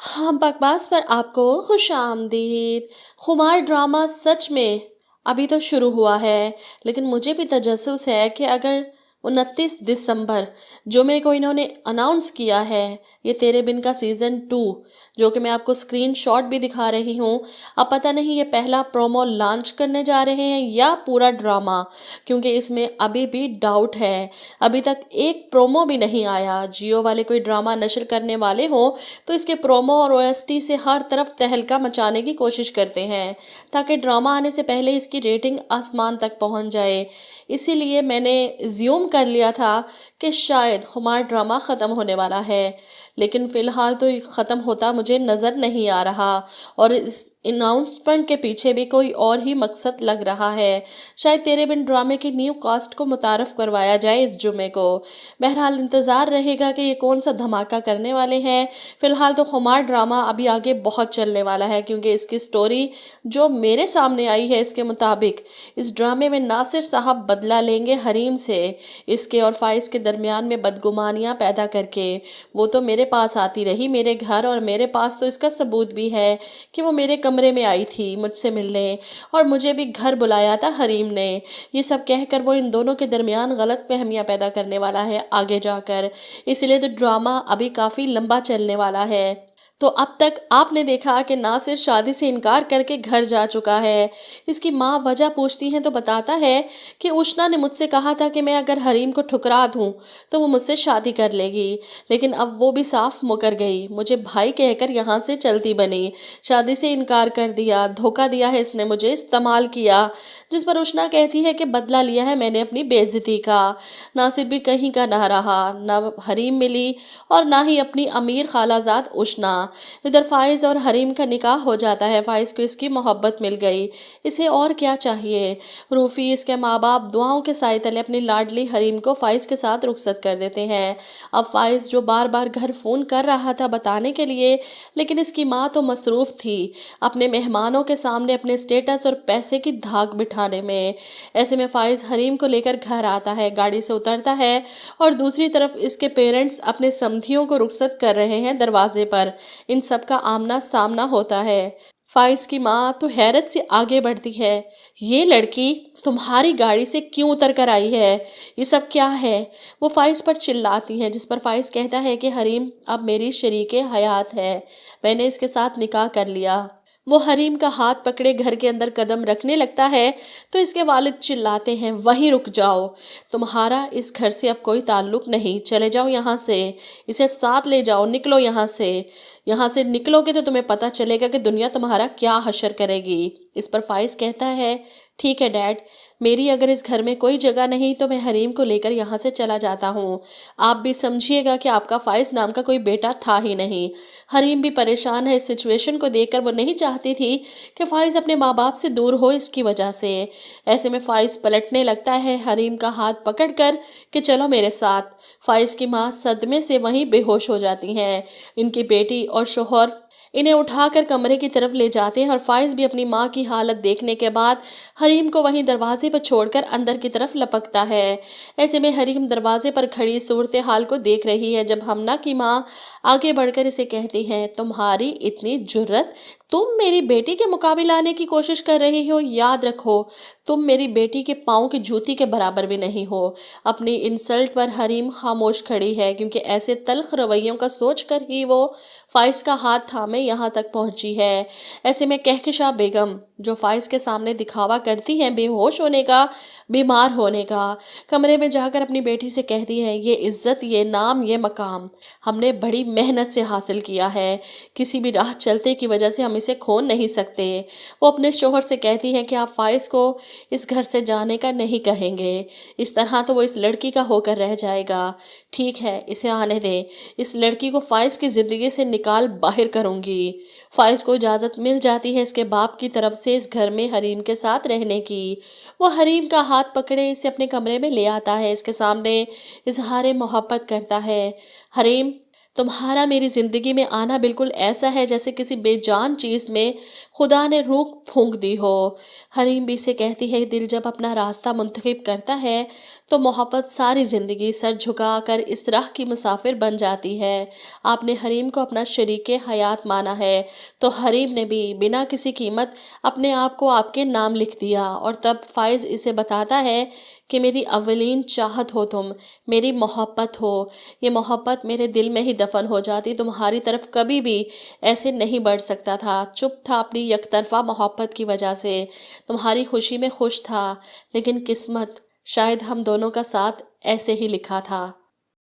हाँ, बकवास पर आपको खुश आमदीद। खुमार ड्रामा सच में अभी तो शुरू हुआ है, लेकिन मुझे भी तजस्सुस है कि अगर 29 दिसंबर जो मेरे को इन्होंने अनाउंस किया है, ये तेरे बिन का सीज़न 2, जो कि मैं आपको स्क्रीनशॉट भी दिखा रही हूँ। अब पता नहीं ये पहला प्रोमो लॉन्च करने जा रहे हैं या पूरा ड्रामा, क्योंकि इसमें अभी भी डाउट है। अभी तक एक प्रोमो भी नहीं आया। जियो वाले कोई ड्रामा नशर करने वाले हों तो इसके प्रोमो और ओएसटी से हर तरफ तहलका मचाने की कोशिश करते हैं, ताकि ड्रामा आने से पहले इसकी रेटिंग आसमान तक पहुंच जाए। इसीलिए मैंने ज्यूम कर लिया था कि शायद खुमार ड्रामा ख़त्म होने वाला है, लेकिन फ़िलहाल तो ये ख़त्म होता मुझे नज़र नहीं आ रहा, और इस अनाउंसमेंट के पीछे भी कोई और ही मकसद लग रहा है। शायद तेरे बिन ड्रामे की न्यू कास्ट को मुतारफ़ करवाया जाए इस जुमे को। बहरहाल इंतज़ार रहेगा कि ये कौन सा धमाका करने वाले हैं। फ़िलहाल तो खुमार ड्रामा अभी आगे बहुत चलने वाला है, क्योंकि इसकी स्टोरी जो मेरे सामने आई है इसके मुताबिक इस ड्रामे में नासिर साहब बदला लेंगे हरीम से, इसके और फाइज के दरमियान में बदगुमानियाँ पैदा करके। वो तो मेरे पास आती रही मेरे घर, और मेरे पास तो इसका सबूत भी है कि वो मेरे कमरे में आई थी मुझसे मिलने, और मुझे भी घर बुलाया था हरीम ने। ये सब कहकर वो इन दोनों के दरमियान गलत फहमियाँ पैदा करने वाला है आगे जाकर। इसलिए तो ड्रामा अभी काफ़ी लंबा चलने वाला है। तो अब तक आपने देखा कि नासिर शादी से इनकार करके घर जा चुका है। इसकी माँ वजह पूछती हैं तो बताता है कि उष्णा ने मुझसे कहा था कि मैं अगर हरीम को ठुकरा दूँ तो वो मुझसे शादी कर लेगी, लेकिन अब वो भी साफ मुकर गई। मुझे भाई कहकर यहाँ से चलती बनी, शादी से इनकार कर दिया, धोखा दिया है इसने, मुझे इस्तेमाल किया। जिस पर उष्णा कहती है कि बदला लिया है मैंने अपनी बेइज्जती का। नासिर भी कहीं का ना रहा, ना हरीम मिली और ना ही अपनी अमीर खालाजाद उष्णा। इधर फाइज और हरीम का निकाह हो जाता है। फाइज को इसकी मोहब्बत मिल गई, इसे और क्या चाहिए। रूफी इसके माँ बाप दुआओं के साए तले अपनी लाडली हरीम को फाइज के साथ रुखसत कर देते हैं। अब फाइज जो बार बार घर फ़ोन कर रहा था बताने के लिए, लेकिन इसकी माँ तो मसरूफ़ थी अपने मेहमानों के सामने अपने स्टेटस और पैसे की धाक बिठाने में। ऐसे में फाइज हरीम को लेकर घर आता है, गाड़ी से उतरता है, और दूसरी तरफ इसके पेरेंट्स अपने समधियों को रुखसत कर रहे हैं दरवाजे पर। इन सब का आमना सामना होता है। फाइज की माँ तो हैरत से आगे बढ़ती है, ये लड़की तुम्हारी गाड़ी से क्यों उतर कर आई है, ये सब क्या है। वो फाइज पर चिल्लाती हैं, जिस पर फाइज कहता है कि हरीम अब मेरी शरीके हयात है, मैंने इसके साथ निकाह कर लिया। वो हरीम का हाथ पकड़े घर के अंदर कदम रखने लगता है तो इसके वालिद चिल्लाते हैं, वहीं रुक जाओ, तुम्हारा इस घर से अब कोई ताल्लुक नहीं, चले जाओ यहाँ से, इसे साथ ले जाओ, निकलो यहाँ से। यहाँ से निकलोगे तो तुम्हें पता चलेगा कि दुनिया तुम्हारा क्या हशर करेगी। इस पर फाइज कहता है, ठीक है डैड, मेरी अगर इस घर में कोई जगह नहीं तो मैं हरीम को लेकर यहाँ से चला जाता हूँ। आप भी समझिएगा कि आपका फाइज नाम का कोई बेटा था ही नहीं। हरीम भी परेशान है इस सिचुएशन को देखकर, वो नहीं चाहती थी कि फाइज अपने माँ बाप से दूर हो इसकी वजह से। ऐसे में फाइज पलटने लगता है हरीम का हाथ पकड़कर कि चलो मेरे साथ। फाइज की माँ सदमे से वहीं बेहोश हो जाती हैं। इनकी बेटी और शोहर इन्हें उठाकर कमरे की तरफ ले जाते हैं, और फाइज भी अपनी माँ की हालत देखने के बाद हरीम को वहीं दरवाजे पर छोड़कर अंदर की तरफ लपकता है। ऐसे में हरीम दरवाजे पर खड़ी सूरत हाल को देख रही है, जब हमना की माँ आगे बढ़कर इसे कहती है, तुम्हारी इतनी जुर्रत, तुम मेरी बेटी के मुकाबले आने की कोशिश कर रही हो। याद रखो, तुम मेरी बेटी के पाँव की जूती के बराबर भी नहीं हो। अपनी इंसल्ट पर हरीम खामोश खड़ी है, क्योंकि ऐसे तल्ख रवैयों का सोचकर ही वो फाइज का हाथ थामे यहाँ तक पहुँची है। ऐसे में कहकशा बेगम जो फाइज के सामने दिखावा करती हैं बेहोश होने का, बीमार होने का, कमरे में जाकर अपनी बेटी से कहती है, ये इज्जत, ये नाम, ये मकाम हमने बड़ी मेहनत से हासिल किया है, किसी भी राह चलते की वजह से हम इसे खो नहीं सकते। वो अपने शोहर से कहती हैं कि आप फाइज को इस घर से जाने का नहीं कहेंगे, इस तरह तो वो इस लड़की का होकर रह जाएगा। ठीक है, इसे आने दें, इस लड़की को फाइज की ज़िंदगी से निकाल बाहर करूँगी। फाइज को इजाज़त मिल जाती है इसके बाप की तरफ से इस घर में हरीम के साथ रहने की। वो हरीम का हाथ पकड़े इसे अपने कमरे में ले आता है, इसके सामने इजहार मोहब्बत करता है। हरीम, तुम्हारा मेरी ज़िंदगी में आना बिल्कुल ऐसा है जैसे किसी बेजान चीज़ में खुदा ने रूह फूंक दी हो। हरीम भी से कहती है, दिल जब अपना रास्ता मुंतखब करता है تو محبت ساری زندگی سر جھکا کر اس راہ کی مسافر بن جاتی ہے۔ آپ نے حریم کو اپنا شریک حیات مانا ہے تو حریم نے بھی بنا کسی قیمت اپنے آپ کو آپ کے نام لکھ دیا، اور تب فائز اسے بتاتا ہے کہ میری اولین چاہت ہو تم، میری محبت ہو، یہ محبت میرے دل میں ہی دفن ہو جاتی، تمہاری طرف کبھی بھی ایسے نہیں بڑھ سکتا تھا، چپ تھا اپنی یک طرفہ محبت کی وجہ سے، تمہاری خوشی میں خوش تھا، لیکن قسمت شاید ہم دونوں کا ساتھ ایسے ہی لکھا تھا۔